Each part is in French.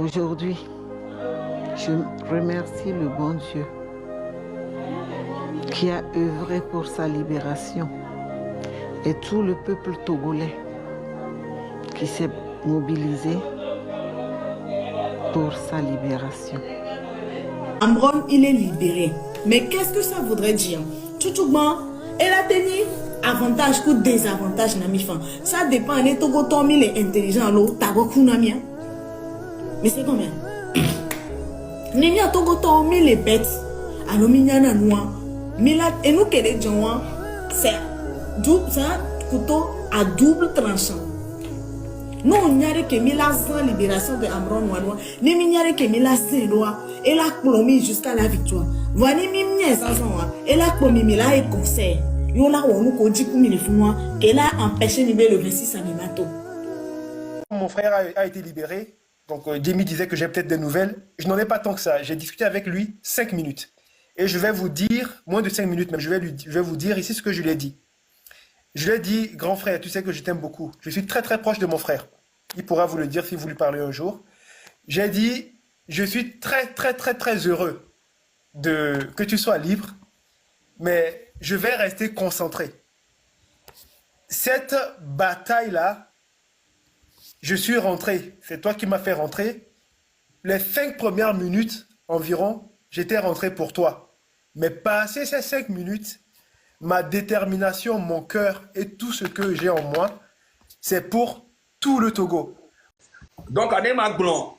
Aujourd'hui, je remercie le bon Dieu qui a œuvré pour sa libération et tout le peuple togolais qui s'est mobilisé pour sa libération. Amron, il est libéré. Mais qu'est-ce que ça voudrait dire? Tchouchouban, elle a tenu avantage ou désavantage na mi fan. Ça dépend, on est Togo Tomi, il est intelligent, l'eau, Tago Kunamia. Mais c'est combien? Nemia Togo Tomi, les bêtes, alors mignana noir. Mais là, et nous, qu'elle est gens, c'est un couteau à double tranchant. Nous, on n'y a que Mila sans libération de Amron Wanois. Ni n'y a que Mila sans loi. Elle a promis jusqu'à la victoire. Voilà, Mimia sans elle a promis Mila et conseil. Yola Wonu Koji Kumilifuma. Elle a empêché le 26 animato. Mon frère a été libéré. Donc, Jamie disait que j'ai peut-être des nouvelles. Je n'en ai pas tant que ça. J'ai discuté avec lui 5 minutes. Et je vais vous dire, moins de 5 minutes, mais je vais vous dire ici ce que je lui ai dit. Je lui ai dit, grand frère, tu sais que je t'aime beaucoup. Je suis très très proche de mon frère. Il pourra vous le dire si vous lui parlez un jour. J'ai dit, je suis très très très très heureux que tu sois libre, mais je vais rester concentré. Cette bataille-là, je suis rentré. C'est toi qui m'as fait rentrer. Les 5 premières minutes environ, j'étais rentré pour toi. Mais passé ces 5 minutes, ma détermination, mon cœur et tout ce que j'ai en moi, c'est pour tout le Togo. Donc, on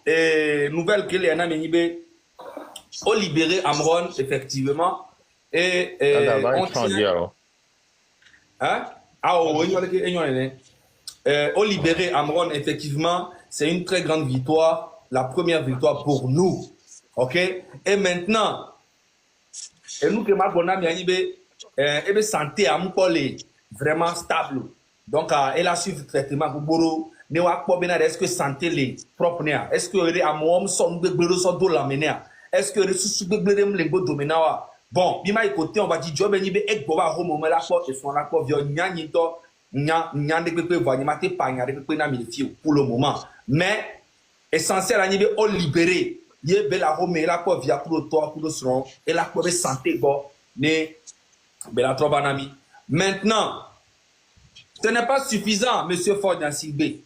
est nouvelle qu'il y a au libéré Amron, effectivement. Et on tient... Hein? Au libéré Amron, effectivement, c'est une très grande victoire, la première victoire pour nous. OK? Et maintenant, et nous que Magona et santé à vraiment stable. Donc, elle a suivi le traitement pour Boro. Est-ce que santé les propres? Est-ce que les amouam sont de bleu sont de la mener? Est-ce que les sous de bleu les beaux doména? Bon, bima écoutez, on va dire job et ek bova homo la porte et son la porte vient nyanito nyan de pepe voyer maté pagna de pepe na milifio pour le moment. Mais essentiel à niveau au libéré. Yé bela home la porte via pour le toit pour le son et la porte santé bon ne bela trobanami. Maintenant, ce n'est pas suffisant, monsieur Ford Nassibé.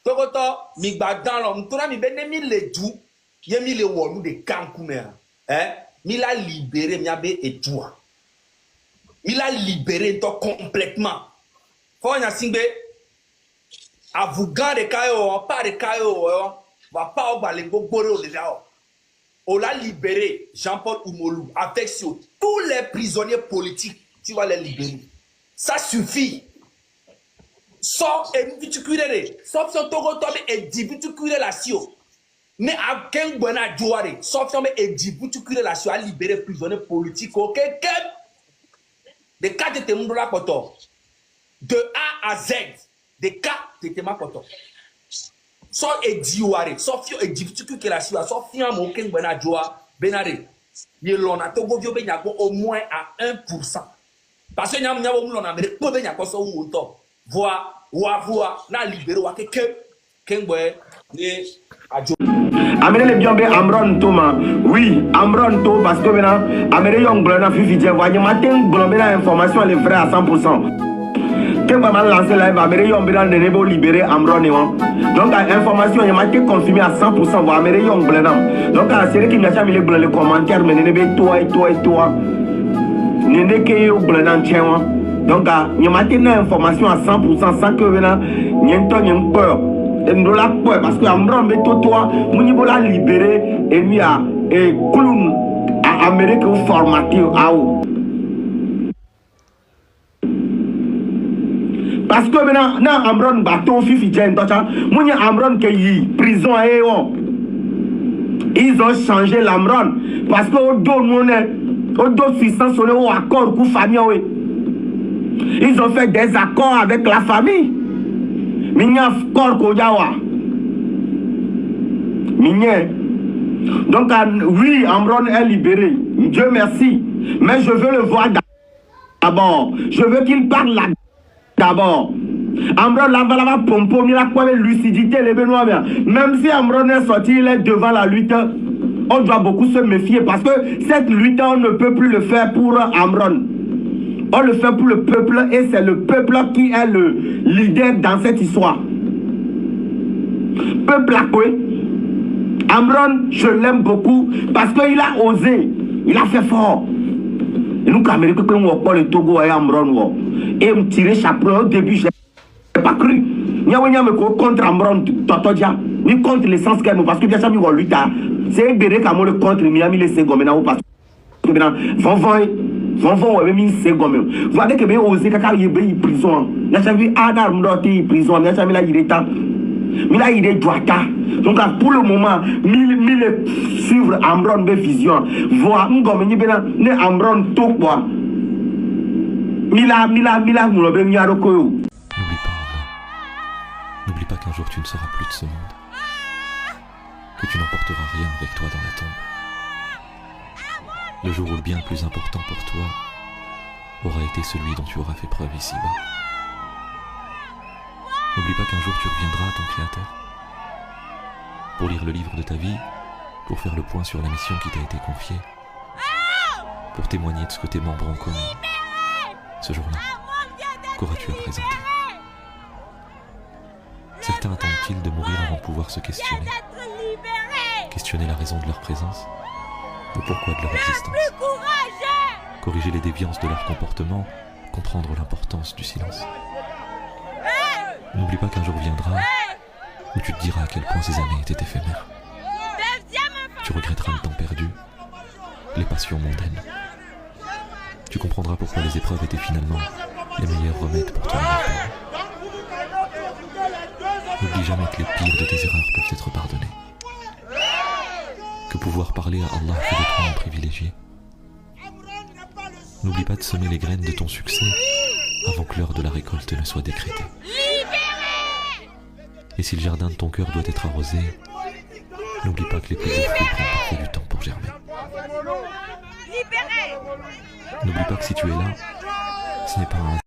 Togoto, mi dans l'homme, tout mi bene mi le tout, yé mi le wolu de kankumera. Mi l'a libéré, mi abe et toi. Mi l'a libéré toi complètement. Ford Nassibé, à vous garder kayo, pas de kayo, va pas au balé gobore déjà. On l'a libéré, Jean-Paul Oumolou, avec sur tous les prisonniers politiques, tu vas les libérer. Ça suffit. Sauf et tu cuirer. Sauf son togo tombe et dit tu cuirer la sio. Mais à quel bon à jouer. Sauf son et dit tu cuirer la sio à libérer prisonniers politiques. Ok, des cas de témoins de la poto. De A à Z. Des cas de témoins poto. Sauf et dit ouare. Sauf et dit tu cuirer la sio. Sauf fiant mon quel bon à jouer. Benare. Yelon a togo vio benyako au moins à 1%. Parce que nous avons un Amérique, nous avons un voix, na libéré, Amérique les bien Amron Thomas, oui, Amron Thomas, parce que maintenant, Amérique Young Blana Fifi, voyez, matin, Blomena information, elle est vraie à 100%. Quand on a lancé live, Amérique Young Blana de Nebo libéré Amron, donc l'information est matin confirmée à 100%, pour Amérique Young Blana. Donc, la série qui m'a jamais les commentaires, mais Nebe, toi et toi et toi. Nene ke yo blanan tchenwa. Donc, il y a une information à 100% sans que venant, il y a une peur. Et nous la peur parce que Amron beto toi, mounibo la libéré et lui a et Kouloum à Amérique ou formaté à où. Parce que maintenant, na Amron bateau fifi djen tocha, mounia Amron ke yi prison à eo. Ils ont changé l'Amron parce que au dos d'autres puissances sont au accord pour famille. Ils ont fait des accords avec la famille. Minya corps kojawa. Minya. Donc oui, Amron est libéré. Dieu merci. Mais je veux le voir d'abord. Je veux qu'il parle là d'abord. Amron là-bas, pompo, il a quoi avec lucidité, les Benoît. Même si Amron est sorti, il est devant la lutte. On doit beaucoup se méfier parce que cette lutte, on ne peut plus le faire pour Amron. On le fait pour le peuple et c'est le peuple qui est le leader dans cette histoire. Peuple à quoi? Amron, je l'aime beaucoup parce qu'il a osé, il a fait fort. Et nous, Cameroun, on va pas le Togo et Amron. Et me tirer chapeau au début, je n'ai pas cru. Il y a un contre Amron, Totodia, ni contre l'essence qu'elle parce que bien sûr, on lutte. C'est un béret comme le contre Miami, les Ségomena, parce que maintenant, Vont ouais même c'est gomme. Vous voyez que bien osé kaka yebe prison. Il a vu Adam Ndoti prison, il a mis là il est temps. Mais là il est droita. Donc pour le moment, mille suivre Amron be vision. Voir ngomme ni bena ne Amron to quoi. Mila nous le bien yaroko. N'oublie pas Allah. N'oublie pas qu'un jour tu ne seras plus de ce monde. Que tu n'emporteras rien avec toi dans la tombe. Le jour où le bien le plus important pour toi aura été celui dont tu auras fait preuve ici-bas. N'oublie pas qu'un jour tu reviendras à ton Créateur pour lire le livre de ta vie, pour faire le point sur la mission qui t'a été confiée, pour témoigner de ce que tes membres ont commis. Ce jour-là, qu'auras-tu à présenter? Certains attendent-ils de mourir avant de pouvoir se questionner? Questionner la raison de leur présence? Le pourquoi de leur existence. Corriger les déviances de leur comportement, comprendre l'importance du silence. N'oublie pas qu'un jour viendra où tu te diras à quel point ces années étaient éphémères. Tu regretteras le temps perdu, les passions mondaines. Tu comprendras pourquoi les épreuves étaient finalement les meilleurs remèdes pour ton avenir. N'oublie jamais que les pires de tes erreurs peuvent être pardonnés. Que pouvoir parler à Allah fait de toi un privilégié. N'oublie pas de semer les graines de ton succès avant que l'heure de la récolte ne soit décrétée. Et si le jardin de ton cœur doit être arrosé, n'oublie pas que les plus beaux fruits prennent parfois du temps pour germer. N'oublie pas que si tu es là, ce n'est pas un